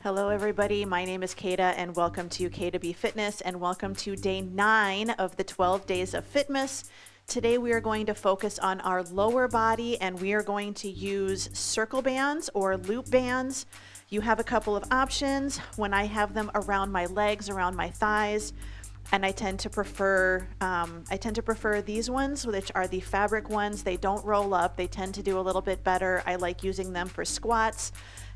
Hello everybody, my name is Kata and welcome to K2B Fitness and welcome to day 9 of the 12 days of Fitmas. Today we are going to focus on our lower body and we are going to use circle bands or loop bands. You have a couple of options. When I have them around my legs, around my thighs, and I tend to prefer these ones, which are the fabric ones. They don't roll up. They tend to do a little bit better. I like using them for squats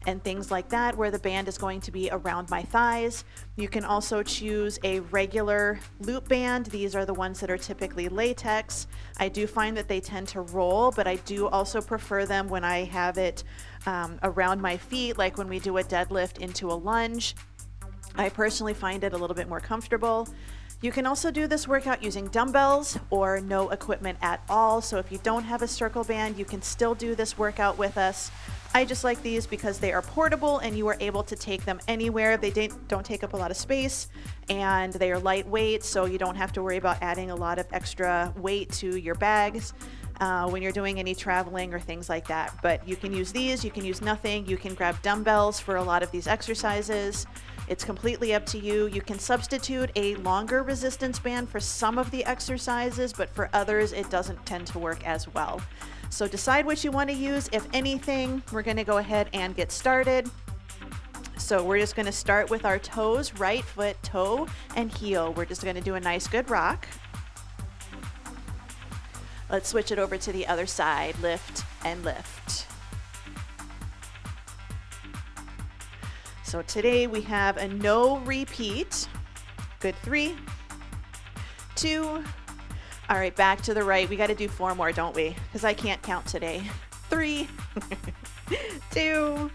and things like that, where the band is going to be around my thighs. You can also choose a regular loop band. These are the ones that are typically latex. I do find that they tend to roll, but I do also prefer them when I have it around my feet, like when we do a deadlift into a lunge. I personally find it a little bit more comfortable. You can also do this workout using dumbbells or no equipment at all. So if you don't have a circle band, you can still do this workout with us. I just like these because they are portable and you are able to take them anywhere. They don't take up a lot of space and they are lightweight, so you don't have to worry about adding a lot of extra weight to your bags when you're doing any traveling or things like that. But you can use these, you can use nothing, you can grab dumbbells for a lot of these exercises. It's completely up to you. You can substitute a longer resistance band for some of the exercises, but for others it doesn't tend to work as well. So decide what you want to use. If anything, we're going to go ahead and get started. So we're just going to start with our toes, right foot, toe, and heel. We're just going to do a nice good rock. Let's switch it over to the other side. Lift and lift. So today we have a no repeat. Good 3, 2. All right, back to the right. We got to do 4 more, don't we? Because I can't count today. 3, 2.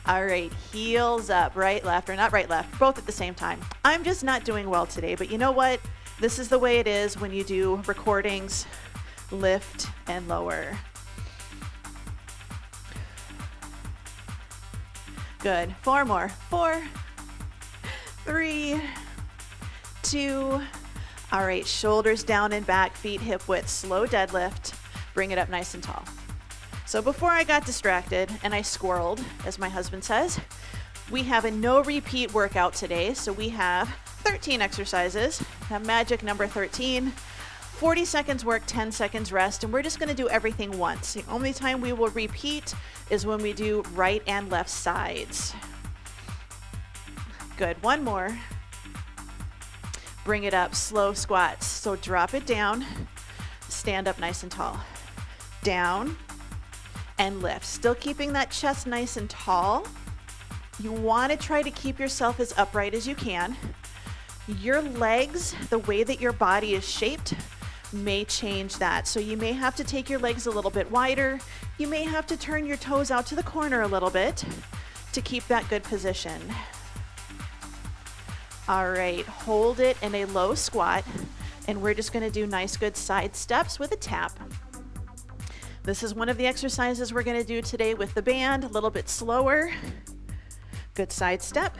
All right, heels up, right, left, or not right, left, both at the same time. I'm just not doing well today, but you know what? This is the way it is when you do recordings, lift and lower. Good. 4 more. 4, 3, 2. All right, shoulders down and back, feet hip width, slow deadlift. Bring it up nice and tall. So before I got distracted and I squirreled, as my husband says, we have a no repeat workout today. So we have 13 exercises, that magic number 13. 40 seconds work, 10 seconds rest, and we're just going to do everything once. The only time we will repeat is when we do right and left sides. Good. 1 more. Bring it up, slow squats. So drop it down, stand up nice and tall. Down and lift. Still keeping that chest nice and tall. You want to try to keep yourself as upright as you can. Your legs, the way that your body is shaped, may change that. So you may have to take your legs a little bit wider. You may have to turn your toes out to the corner a little bit to keep that good position. All right, hold it in a low squat, and we're just going to do nice good side steps with a tap. This is one of the exercises we're going to do today with the band, a little bit slower. Good side step.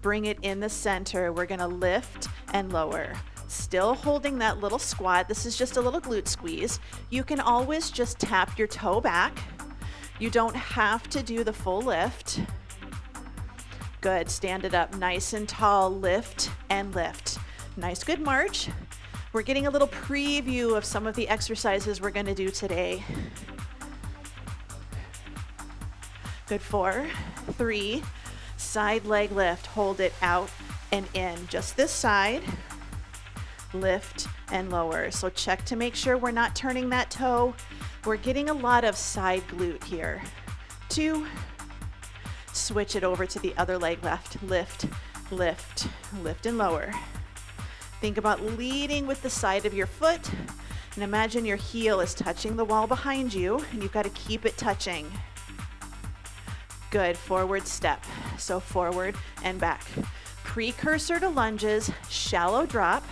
Bring it in the center. We're going to lift and lower. Still holding that little squat. This is just a little glute squeeze. You can always just tap your toe back. You don't have to do the full lift. Good. Stand it up nice and tall. Lift and lift. Nice good march. We're getting a little preview of some of the exercises we're going to do today. Good. 4, 3. Side leg lift. Hold it out and in. Just this side. Lift and lower. So check to make sure we're not turning that toe. We're getting a lot of side glute here. 2. Switch it over to the other leg left. Lift, lift, lift and lower. Think about leading with the side of your foot and imagine your heel is touching the wall behind you and you've got to keep it touching. Good. Forward step. So forward and back. Precursor to lunges, shallow drop.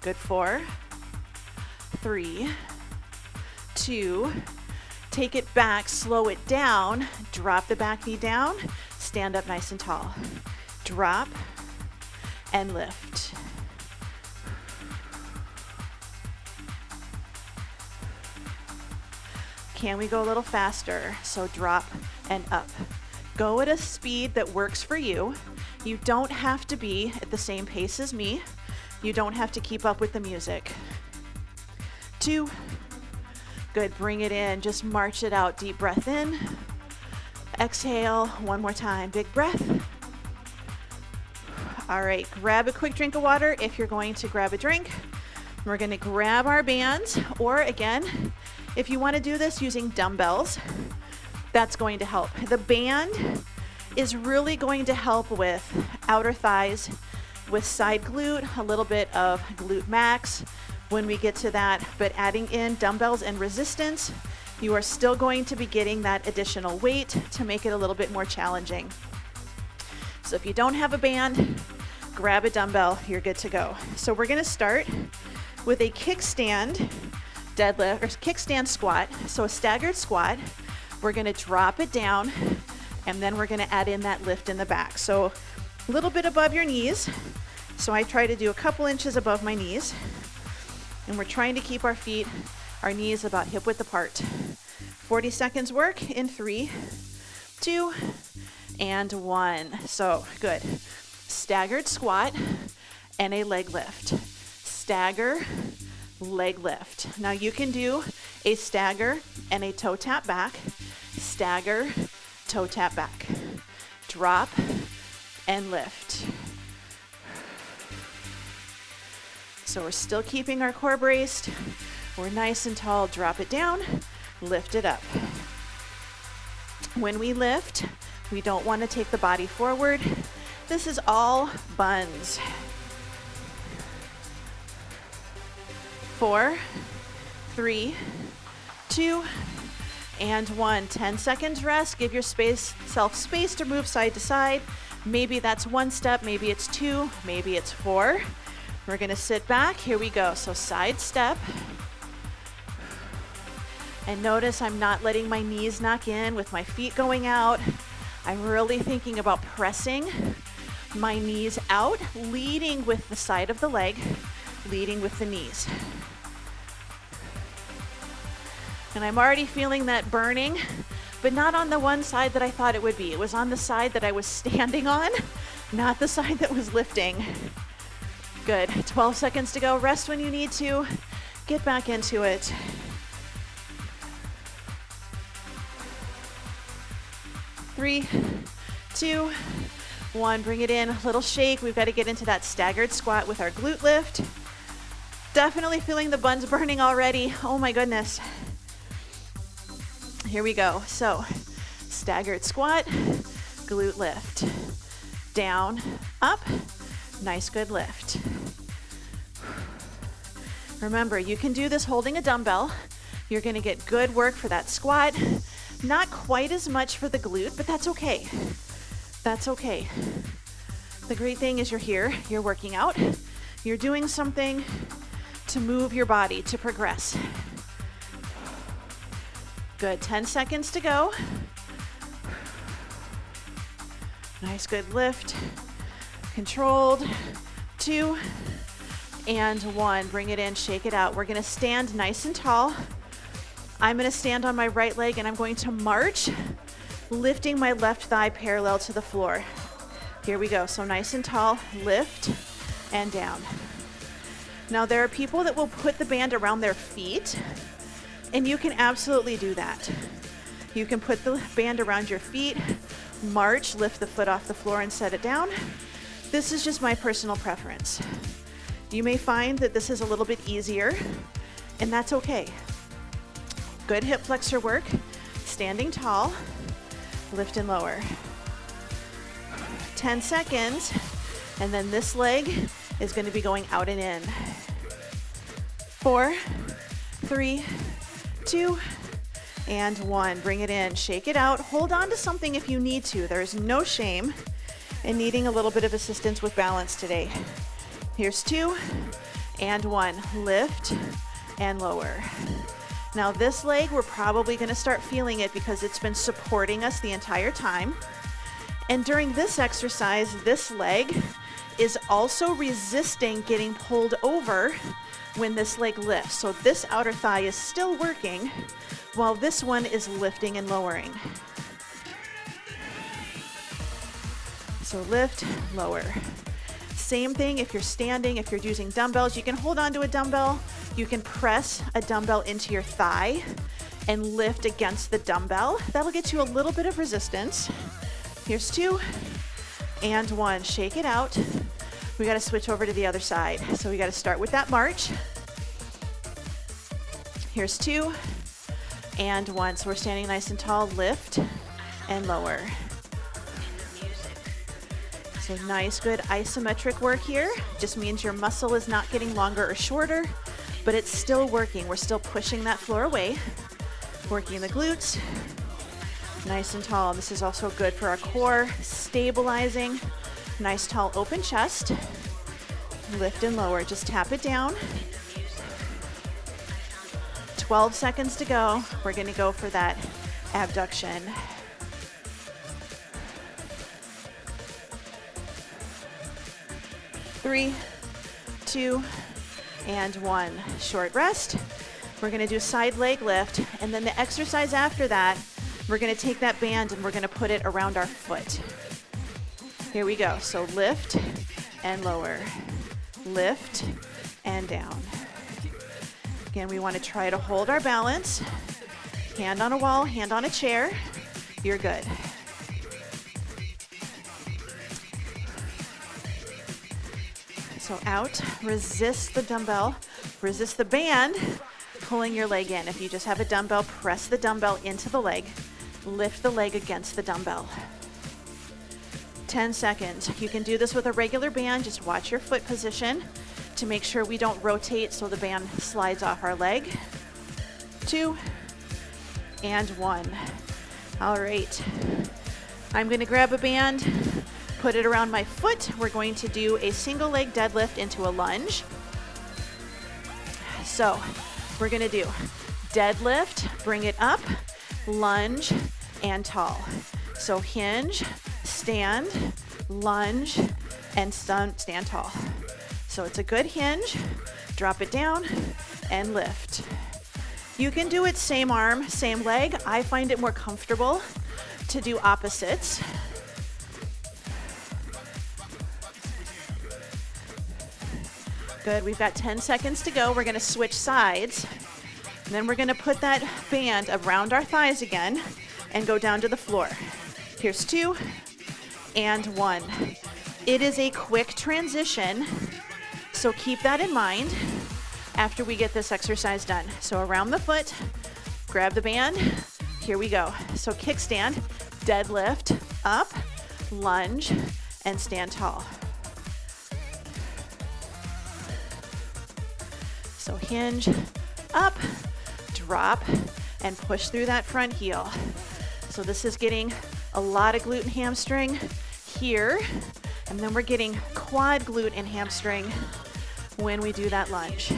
Good. 4, 3, 2. Take it back, slow it down, drop the back knee down, stand up nice and tall. Drop and lift. Can we go a little faster? So drop and up. Go at a speed that works for you. You don't have to be at the same pace as me. You don't have to keep up with the music. 2. Good, bring it in, just march it out. Deep breath in. Exhale, one more time, big breath. All right, grab a quick drink of water if you're going to grab a drink. We're gonna grab our bands, or again, if you wanna do this using dumbbells, that's going to help. The band is really going to help with outer thighs, with side glute, a little bit of glute max when we get to that, but adding in dumbbells and resistance, you are still going to be getting that additional weight to make it a little bit more challenging. So if you don't have a band, grab a dumbbell, you're good to go. So we're gonna start with a kickstand deadlift, or kickstand squat. So a staggered squat, we're gonna drop it down, and then we're gonna add in that lift in the back. So a little bit above your knees. So I try to do a couple inches above my knees, and we're trying to keep our feet, our knees about hip width apart. 40 seconds work in 3, 2, and 1. So good. Staggered squat and a leg lift. Stagger, leg lift. Now you can do a stagger and a toe tap back. Stagger, toe tap back. Drop and lift. So we're still keeping our core braced. We're nice and tall. Drop it down, lift it up. When we lift, we don't want to take the body forward. This is all buns. 4, 3, 2, and 1. 10 seconds rest. Give yourself space to move side to side. Maybe that's 1 step, maybe it's 2, maybe it's 4. We're gonna sit back. Here we go. So side step. And notice I'm not letting my knees knock in with my feet going out. I'm really thinking about pressing my knees out, leading with the side of the leg, leading with the knees. And I'm already feeling that burning, but not on the one side that I thought it would be. It was on the side that I was standing on, not the side that was lifting. Good. 12 seconds to go. Rest when you need to. Get back into it. Three, 2, 1. Bring it in. A little shake. We've got to get into that staggered squat with our glute lift. Definitely feeling the buns burning already. Oh my goodness. Here we go. So staggered squat, glute lift. Down, up. Nice, good lift. Remember, you can do this holding a dumbbell. You're going to get good work for that squat. Not quite as much for the glute, but that's okay. That's okay. The great thing is you're here, you're working out, you're doing something to move your body, to progress. Good, 10 seconds to go. Nice, good lift. Controlled. 2 and 1. Bring it in, shake it out. We're gonna stand nice and tall. I'm gonna stand on my right leg and I'm going to march, lifting my left thigh parallel to the floor. Here we go. So nice and tall, lift and down. Now there are people that will put the band around their feet, and you can absolutely do that. You can put the band around your feet, march, lift the foot off the floor and set it down. This is just my personal preference. You may find that this is a little bit easier, and that's okay. Good hip flexor work, standing tall, lift and lower. 10 seconds, and then this leg is going to be going out and in. 4, 3, 2, and 1. Bring it in, shake it out. Hold on to something if you need to. There's no shame in needing a little bit of assistance with balance today. Here's 2 and 1. Lift and lower. Now this leg, we're probably going to start feeling it because it's been supporting us the entire time. And during this exercise, this leg is also resisting getting pulled over when this leg lifts. So this outer thigh is still working while this one is lifting and lowering. So lift, lower. Same thing if you're standing, if you're using dumbbells, you can hold on to a dumbbell. You can press a dumbbell into your thigh and lift against the dumbbell. That'll get you a little bit of resistance. Here's 2 and 1. Shake it out. We got to switch over to the other side. So we got to start with that march. Here's 2 and 1. So we're standing nice and tall. Lift and lower. So nice, good isometric work here. Just means your muscle is not getting longer or shorter, but it's still working. We're still pushing that floor away, working the glutes, nice and tall. This is also good for our core, stabilizing. Nice, tall, open chest. Lift and lower, just tap it down. 12 seconds to go. We're gonna go for that abduction. 3, 2, and 1. Short rest. We're gonna do side leg lift, and then the exercise after that, we're gonna take that band and we're gonna put it around our foot. Here we go. So lift and lower. Lift and down. Again, we wanna try to hold our balance. Hand on a wall, hand on a chair. You're good. So out, resist the dumbbell, resist the band, pulling your leg in. If you just have a dumbbell, press the dumbbell into the leg, lift the leg against the dumbbell. 10 seconds. You can do this with a regular band, just watch your foot position to make sure we don't rotate so the band slides off our leg. 2 and 1. All right, I'm gonna grab a band, put it around my foot. We're going to do a single leg deadlift into a lunge. So we're gonna do deadlift, bring it up, lunge, and tall. So hinge, stand, lunge, and stand tall. So it's a good hinge, drop it down, and lift. You can do it same arm, same leg. I find it more comfortable to do opposites. Good, we've got 10 seconds to go. We're gonna switch sides. And then we're gonna put that band around our thighs again and go down to the floor. Here's 2 and 1. It is a quick transition, so keep that in mind after we get this exercise done. So around the foot, grab the band, here we go. So kickstand, deadlift, up, lunge, and stand tall. So hinge, up, drop, and push through that front heel. So this is getting a lot of glute and hamstring here, and then we're getting quad, glute, and hamstring when we do that lunge.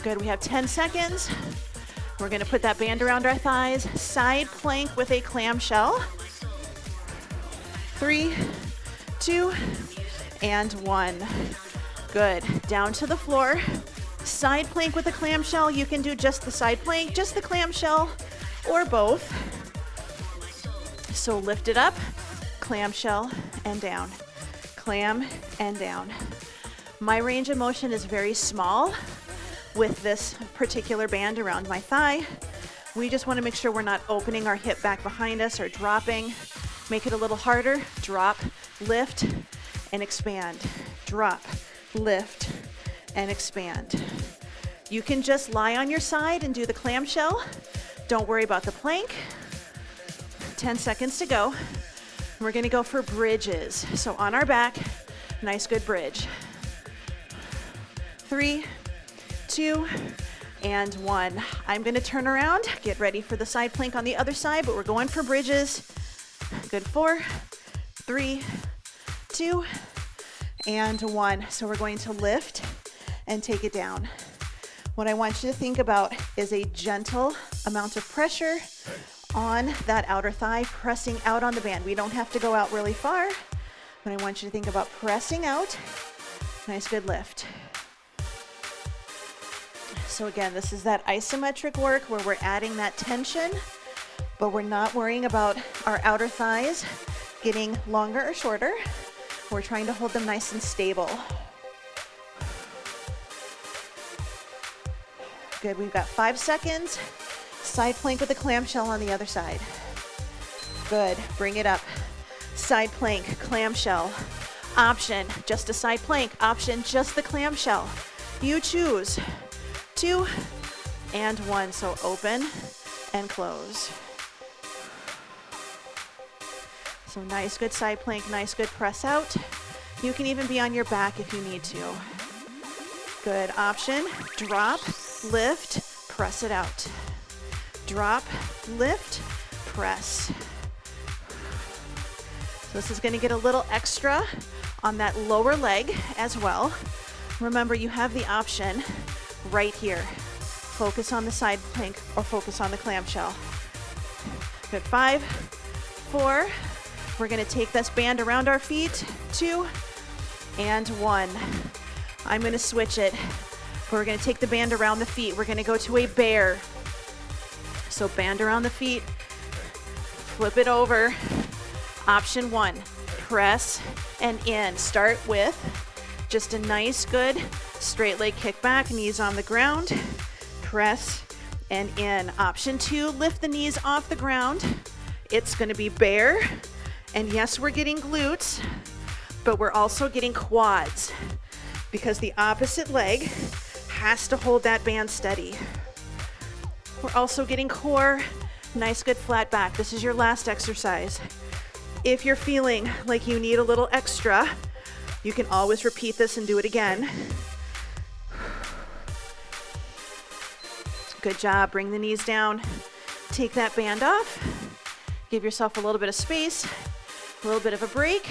Good, we have 10 seconds. We're gonna put that band around our thighs, side plank with a clamshell. 3, 2, and 1. Good, down to the floor. Side plank with a clamshell. You can do just the side plank, just the clamshell, or both. So lift it up, clamshell, and down. Clam and down. My range of motion is very small with this particular band around my thigh. We just want to make sure we're not opening our hip back behind us or dropping. Make it a little harder. Drop, lift, and expand. Drop, lift, and expand. You can just lie on your side and do the clamshell. Don't worry about the plank. 10 seconds to go. We're gonna go for bridges. So on our back, nice good bridge. 3, 2, and 1. I'm gonna turn around, get ready for the side plank on the other side, but we're going for bridges. Good, 4, 3, 2, and 1. So we're going to lift and take it down. What I want you to think about is a gentle amount of pressure on that outer thigh, pressing out on the band. We don't have to go out really far, but I want you to think about pressing out. Nice, good lift. So again, this is that isometric work where we're adding that tension, but we're not worrying about our outer thighs getting longer or shorter. We're trying to hold them nice and stable. Good, we've got 5 seconds. Side plank with a clamshell on the other side. Good, bring it up. Side plank, clamshell. Option, just a side plank. Option, just the clamshell. You choose. 2 and 1, so open and close. So nice, good side plank, nice, good press out. You can even be on your back if you need to. Good, option, drop, lift, press it out. Drop, lift, press. So this is going to get a little extra on that lower leg as well. Remember, you have the option right here. Focus on the side plank or focus on the clamshell. Good, 5, 4. We're going to take this band around our feet. 2 and 1. I'm going to switch it. We're going to take the band around the feet. We're going to go to a bear. So band around the feet, flip it over. Option 1, press and in. Start with just a nice, good straight leg kick back, knees on the ground, press and in. Option 2, lift the knees off the ground. It's going to be bear. And yes, we're getting glutes, but we're also getting quads because the opposite leg has to hold that band steady. We're also getting core, nice, good flat back. This is your last exercise. If you're feeling like you need a little extra, you can always repeat this and do it again. Good job. Bring the knees down. Take that band off. Give yourself a little bit of space, a little bit of a break,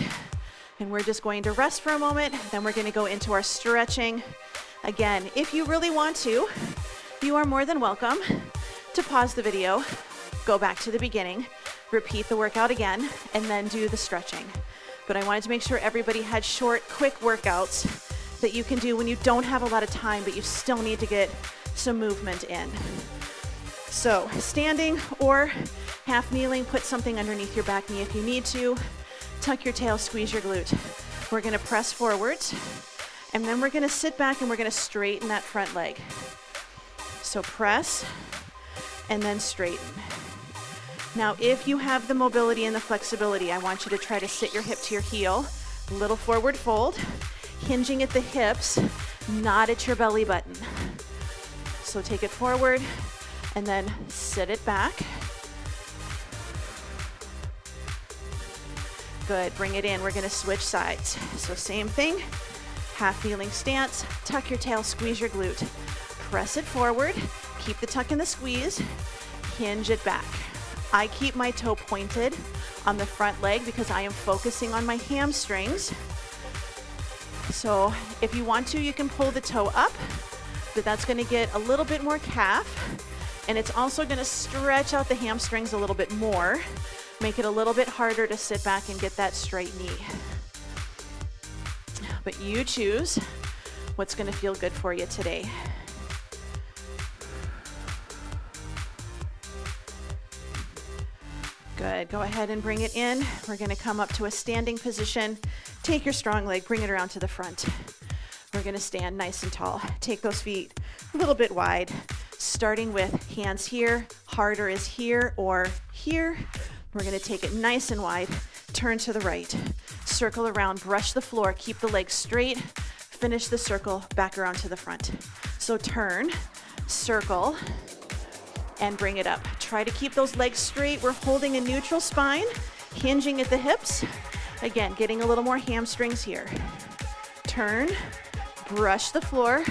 and we're just going to rest for a moment. Then we're going to go into our stretching. Again, if you really want to, you are more than welcome to pause the video, go back to the beginning, repeat the workout again, and then do the stretching. But I wanted to make sure everybody had short, quick workouts that you can do when you don't have a lot of time, but you still need to get some movement in. So standing or half kneeling, put something underneath your back knee if you need to. Tuck your tail, squeeze your glute. We're gonna press forwards, and then we're gonna sit back and we're gonna straighten that front leg. So press, and then straighten. Now, if you have the mobility and the flexibility, I want you to try to sit your hip to your heel, little forward fold, hinging at the hips, not at your belly button. So take it forward, and then sit it back. Good, bring it in. We're gonna switch sides. So same thing, half kneeling stance, tuck your tail, squeeze your glute. Press it forward, keep the tuck and the squeeze, hinge it back. I keep my toe pointed on the front leg because I am focusing on my hamstrings. So if you want to, you can pull the toe up, but that's gonna get a little bit more calf, and it's also gonna stretch out the hamstrings a little bit more, make it a little bit harder to sit back and get that straight knee. But you choose what's gonna feel good for you today. Good, go ahead and bring it in. We're gonna come up to a standing position. Take your strong leg, bring it around to the front. We're gonna stand nice and tall. Take those feet a little bit wide, starting with hands here, harder is here or here. We're gonna take it nice and wide, turn to the right, circle around, brush the floor, keep the legs straight, finish the circle, back around to the front. So turn, circle, and bring it up. Try to keep those legs straight. We're holding a neutral spine, hinging at the hips. Again, getting a little more hamstrings here. Turn, brush the floor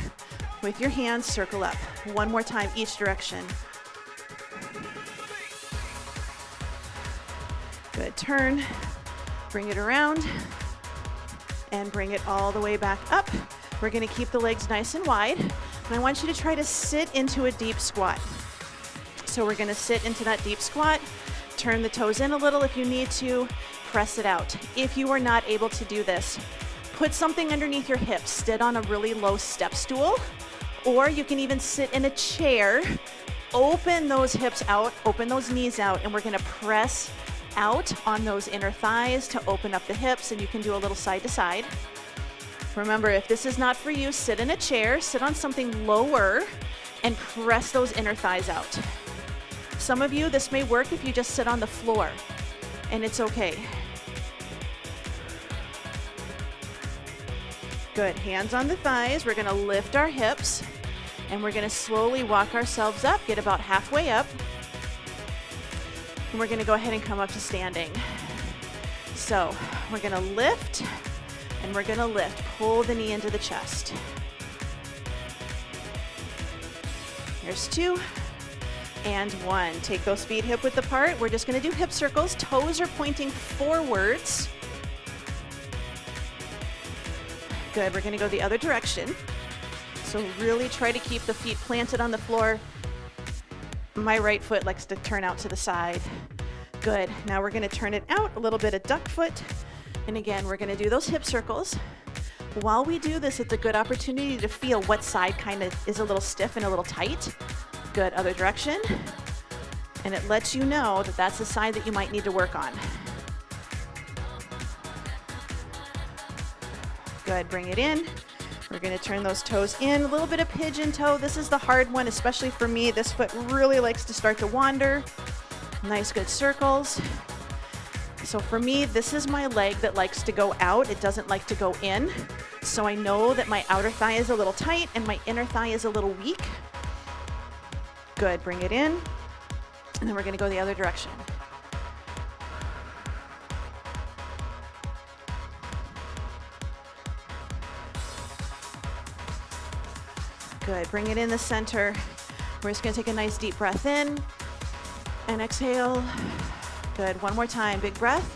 with your hands, circle up. One more time, each direction. Good, turn, bring it around, and bring it all the way back up. We're gonna keep the legs nice and wide, and I want you to try to sit into a deep squat. So we're gonna sit into that deep squat, turn the toes in a little if you need to, press it out. If you are not able to do this, put something underneath your hips, sit on a really low step stool, or you can even sit in a chair open those hips out, open those knees out, and we're gonna press out on those inner thighs to open up the hips, and you can do a little side to side. Remember, if this is not for you, sit in a chair, sit on something lower, and press those inner thighs out. Some of you, this may work if you just sit on the floor, and it's okay. Good, hands on the thighs. We're gonna lift our hips, and we're gonna slowly walk ourselves up, get about halfway up. And we're gonna go ahead and come up to standing. So we're gonna lift, and we're gonna lift. Pull the knee into the chest. Here's 2, and 1. Take those feet hip width apart. We're just gonna do hip circles. Toes are pointing forwards. Good, we're gonna go the other direction. So really try to keep the feet planted on the floor. My right foot likes to turn out to the side. Good, now we're gonna turn it out, a little bit of duck foot. And again, we're gonna do those hip circles. While we do this, it's a good opportunity to feel what side kind of is a little stiff and a little tight. Good, other direction. And it lets you know that that's the side that you might need to work on. Good, bring it in. We're gonna turn those toes in, a little bit of pigeon toe. This is the hard one, especially for me. This foot really likes to start to wander. Nice, good circles. So for me, this is my leg that likes to go out. It doesn't like to go in. So I know that my outer thigh is a little tight and my inner thigh is a little weak. Good, bring it in. And then we're gonna go the other direction. Good, bring it in the center. We're just gonna take a nice deep breath in and exhale. Good, one more time, big breath.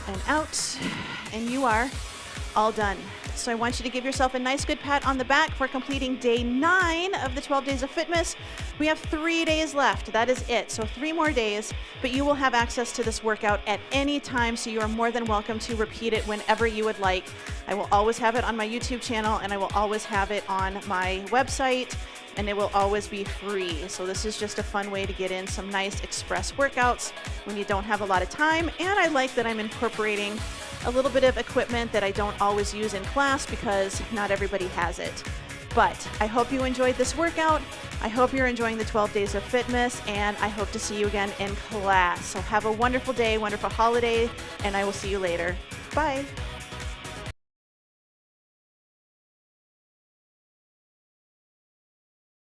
And out, and you are all done. So I want you to give yourself a nice good pat on the back for completing day 9 of the 12 days of Fitmas. We have 3 days left, that is it. So 3 more days, but you will have access to this workout at any time, so you are more than welcome to repeat it whenever you would like. I will always have it on my YouTube channel, and I will always have it on my website, and it will always be free. So this is just a fun way to get in some nice express workouts when you don't have a lot of time. And I like that I'm incorporating a little bit of equipment that I don't always use in class because not everybody has it. But I hope you enjoyed this workout. I hope you're enjoying the 12 days of Fitmas, and I hope to see you again in class. So have a wonderful day, wonderful holiday, and I will see you later. Bye.